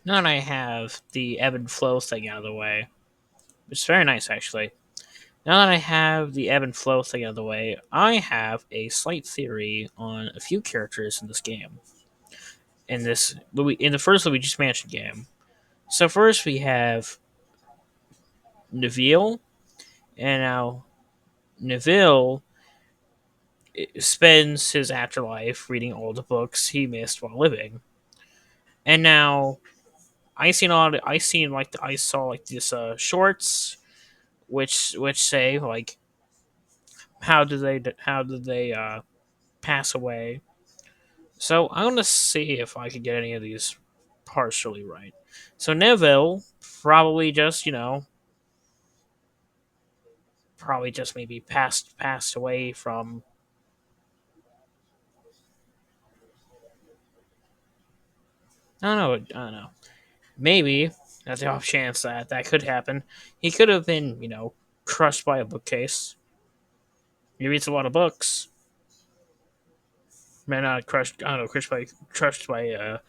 Now that I have the ebb and flow thing out of the way, which is very nice actually. Now that I have the ebb and flow thing out of the way, I have a slight theory on a few characters in this game. In the first Luigi's Mansion game. So first we have Neville, and now Neville spends his afterlife reading all the books he missed while living. And now I saw like this shorts which say like how did they pass away. So I'm gonna see if I can get any of these partially right. So Neville probably just probably just maybe passed away from. I don't know. Maybe that's the off chance that that could happen. He could have been crushed by a bookcase. He reads a lot of books. Man, not crushed. I don't know, crushed by a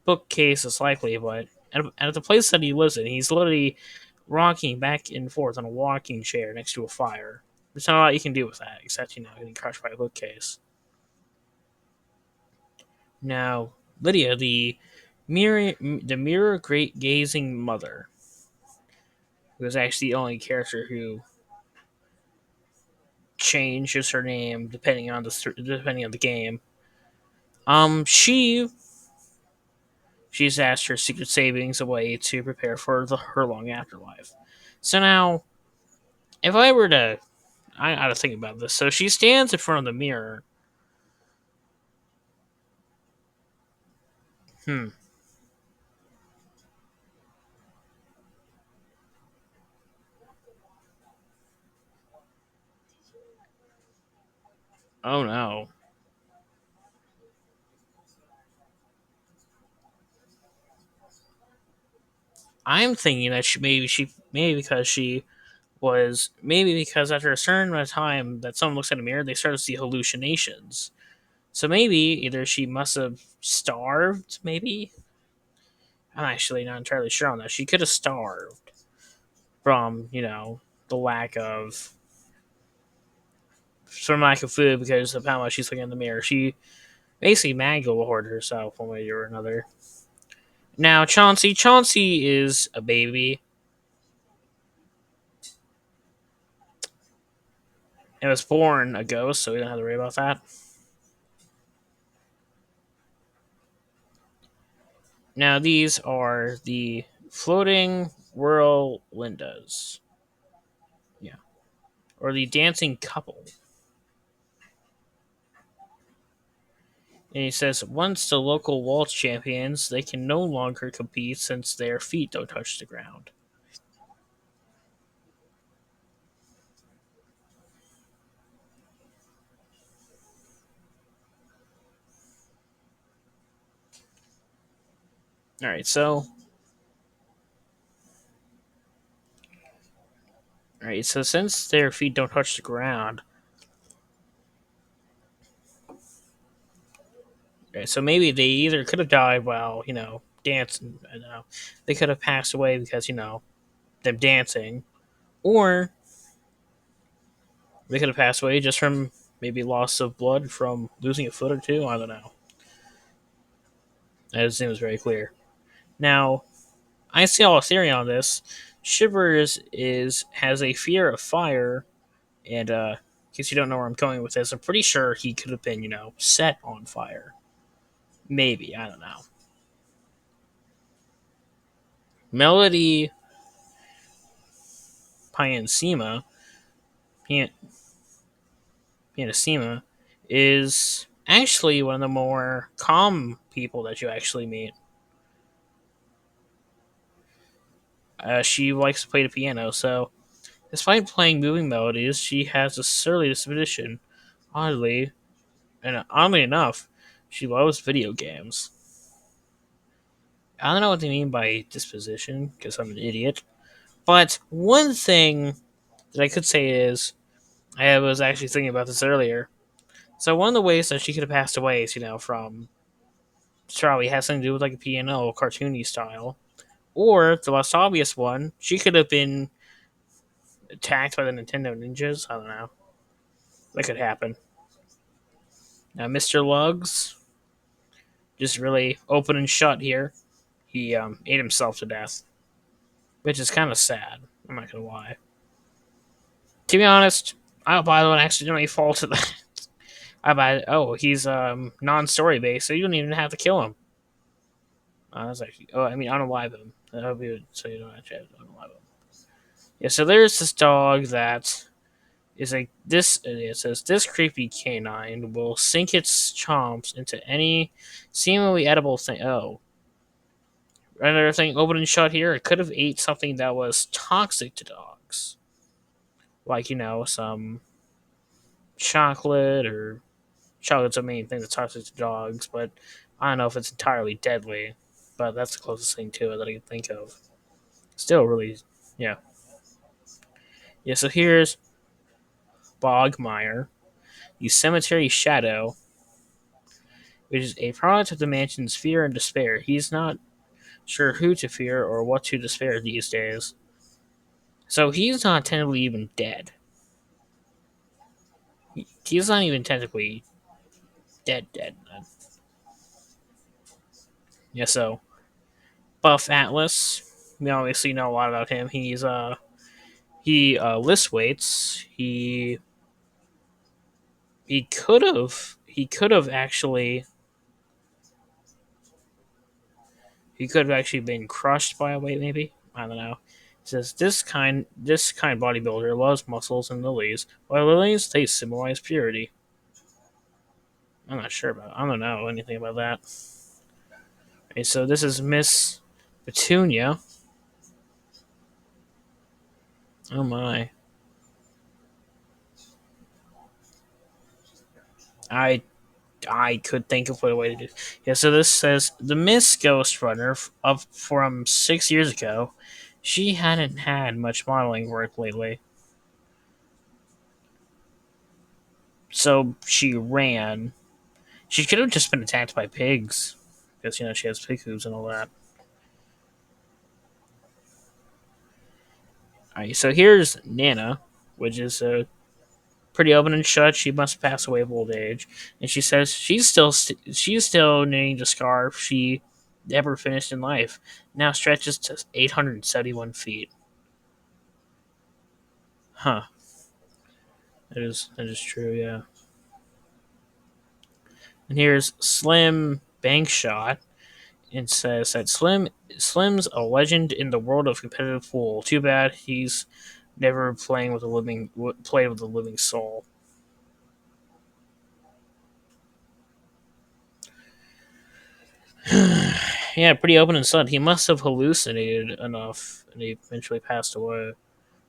bookcase is likely, but at the place that he lives in, he's literally rocking back and forth on a walking chair next to a fire. There's not a lot you can do with that, except getting crushed by a bookcase. Now, Lydia, the mirror great gazing mother, who is actually the only character who changes her name depending on the game. She's asked her secret savings away to prepare for her long afterlife. So now, if I were to, I gotta think about this. So she stands in front of the mirror. Hmm. Oh no. I'm thinking that maybe because maybe because after a certain amount of time that someone looks at a mirror, they start to see hallucinations. So maybe either she must have starved. Maybe I'm actually not entirely sure on that. She could have starved from the lack of food because of how much she's looking in the mirror. She basically mangled herself one way or another. Now Chauncey is a baby and was born a ghost, so we don't have to worry about that. Now these are the floating whirl Lindas. Yeah. Or the dancing couple. And he says once the local waltz champions, they can no longer compete since their feet don't touch the ground. All right, so since their feet don't touch the ground, right, so maybe they either could have died while dancing. I don't know. They could have passed away because them dancing, or they could have passed away just from maybe loss of blood from losing a foot or two. I don't know. That seems very clear. Now, I see all a theory on this. Shivers is has a fear of fire, and in case you don't know where I'm going with this, I'm pretty sure he could have been set on fire. Maybe I don't know. Melody Piancima, Pian- Pianissima, is actually one of the more calm people that you actually meet. She likes to play the piano, so despite playing moving melodies, she has a surly disposition. Oddly, and oddly enough, she loves video games. I don't know what they mean by disposition because I'm an idiot. But one thing that I could say is I was actually thinking about this earlier. So one of the ways that she could have passed away is, from probably has something to do with like a piano, cartoony style. Or the most obvious one, she could have been attacked by the Nintendo ninjas. I don't know. That could happen. Now, Mr. Lugs, just really open and shut here. He ate himself to death, which is kind of sad. I'm not gonna lie. To be honest, I hope I don't accidentally fall to that. I buy. Oh, he's non-story based, so you don't even have to kill him. That's actually. Oh, I mean, unalive him. I hope you so you don't actually have to unalive him. Yeah. So there's this dog that is like this. It says this creepy canine will sink its chomps into any seemingly edible thing. Oh, another thing open and shut here. It could have ate something that was toxic to dogs, like some chocolate or chocolate's the main thing that's toxic to dogs. But I don't know if it's entirely deadly. But that's the closest thing to it that I can think of. Still, really, yeah, yeah. So here's Bogmire, the cemetery shadow, which is a product of the mansion's fear and despair. He's not sure who to fear or what to despair these days. So he's not technically even dead. He's not even technically dead. Yeah, so Buff Atlas, we obviously know a lot about him. He list weights. He could have actually been crushed by a weight, maybe. I don't know. It says this kind bodybuilder loves muscles and lilies, while lilies they symbolize purity. I'm not sure about. I don't know anything about that. Okay, so this is Miss Petunia. Oh my! I I could think of what a way to do. Yeah, so this says the Miss Ghost Runner up from 6 years ago. She hadn't had much modeling work lately, so she ran. She could have just been attacked by pigs because she has pig hooves and all that. All right, so here's Nana, which is pretty open and shut. She must pass away of old age, and she says she's still knitting the scarf she never finished in life. Now stretches to 871 feet. Huh? That is true. Yeah. And here's Slim Bankshot. It says that Slim's a legend in the world of competitive pool. Too bad he's never played with a living soul. Yeah, pretty open and sudden. He must have hallucinated enough, and he eventually passed away.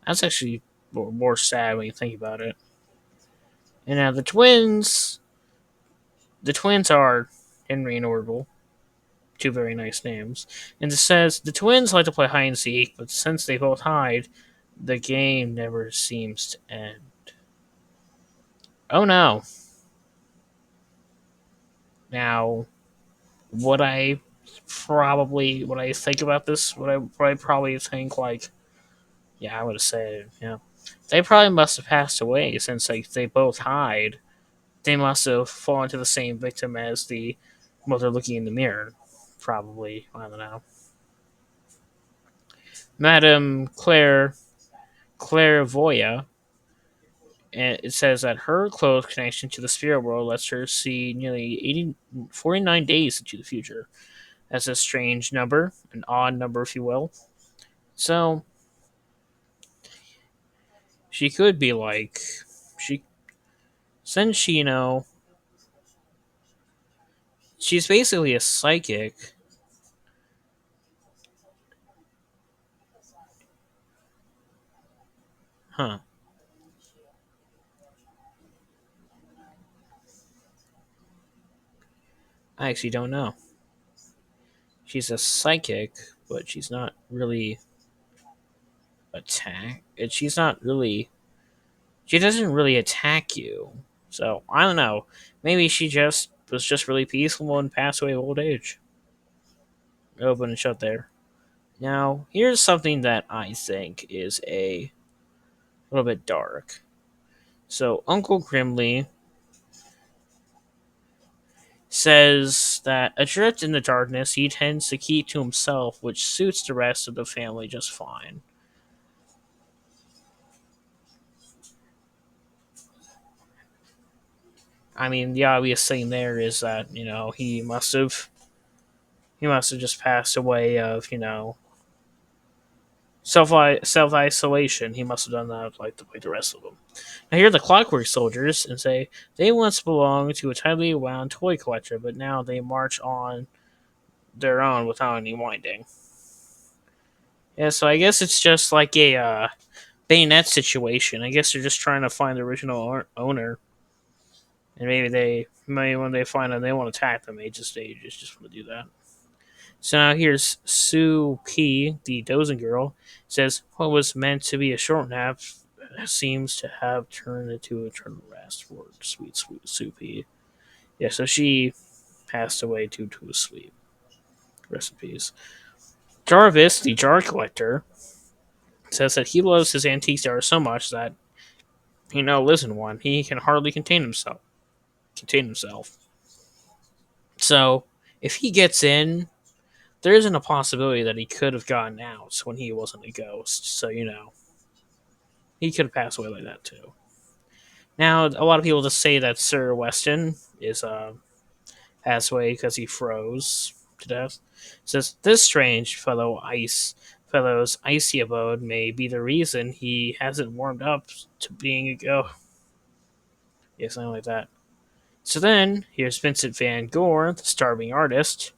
That's actually more sad when you think about it. And now the twins are Henry and Orville, two very nice names. And it says the twins like to play hide and seek, but since they both hide, the game never seems to end. Oh no! Now, would I when I think about this, would I probably think like, yeah, I would have said, yeah, they probably must have passed away since like they both hide. They must have fallen to the same victim as the mother looking in the mirror. Probably, I don't know. Madame Clairvoya, and it says that her close connection to the spirit world lets her see nearly 49 days into the future. That's a strange number, an odd number, if you will. So she could be like, she since she's basically a psychic, huh? I actually don't know. She's a psychic, but she's not really attack. She's not really. She doesn't really attack you. So I don't know. Maybe she just was just really peaceful and passed away of old age. Open and shut there. Now, here's something that I think is a little bit dark. So, Uncle Grimly says that adrift in the darkness, he tends to keep to himself, which suits the rest of the family just fine. I mean, the obvious thing there is that he must have just passed away of self isolation. He must have done that like the rest of them. Now here are the Clockwork Soldiers and say they once belonged to a tightly wound toy collector, but now they march on their own without any winding. Yeah, so I guess it's just like a bayonet situation. I guess they're just trying to find the original owner, and maybe when they find out they want to attack them, they just want to do that. So now here's Sue Key, the dozing girl, says what was meant to be a short nap seems to have turned into eternal rest for sweet, sweet Sue P. Yeah, so she passed away due to a sleep. Rest in peace. Jarvis, the jar collector, says that he loves his antique jars so much that he now lives in one. He can hardly contain himself. So if he gets in, there isn't a possibility that he could have gotten out when he wasn't a ghost. So he could have passed away like that too. Now a lot of people just say that Sir Weston is passed away because he froze to death. It says this strange fellow's icy abode may be the reason he hasn't warmed up to being a ghost. Yeah, something like that. So then, here's Vincent Van Gogh, the starving artist.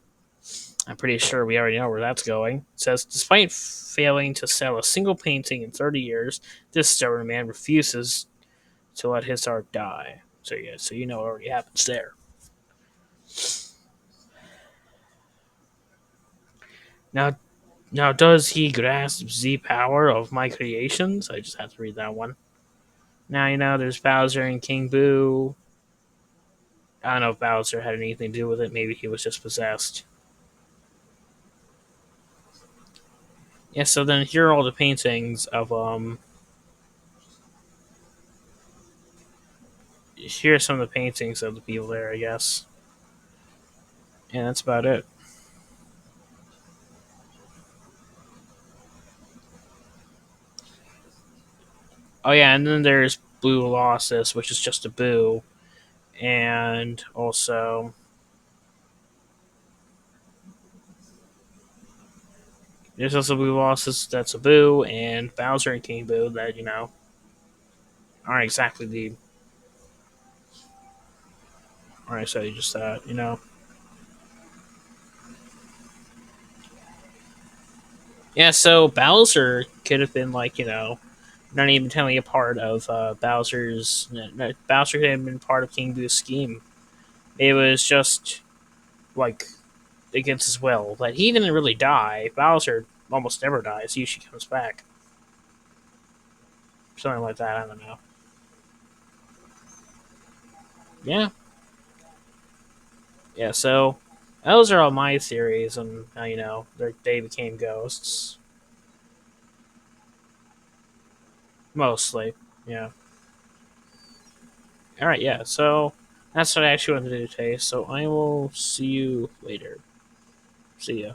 I'm pretty sure we already know where that's going. It says, despite failing to sell a single painting in 30 years, this stubborn man refuses to let his art die. So yeah, so you know what already happens there. Now, now does he grasp the power of my creations? I just have to read that one. Now there's Bowser and King Boo. I don't know if Bowser had anything to do with it. Maybe he was just possessed. Yeah, so then here are all the paintings of here are some of the paintings of the people there, I guess. And that's about it. Oh yeah, and then there's Blue Colossus, which is just a boo, and also there's also Blue Colossus that's a boo, and Bowser and King Boo that aren't exactly the aren't exactly just that. Yeah, so Bowser could have been not even telling a part of Bowser's. Bowser could have been part of King Boo's scheme. It was just like against his will. But he didn't really die. Bowser almost never dies. He usually comes back. Something like that. I don't know. Yeah, yeah. So those are all my theories on how they became ghosts. Mostly, yeah. All right, yeah. So that's what I actually wanted to do today. So I will see you later. See ya.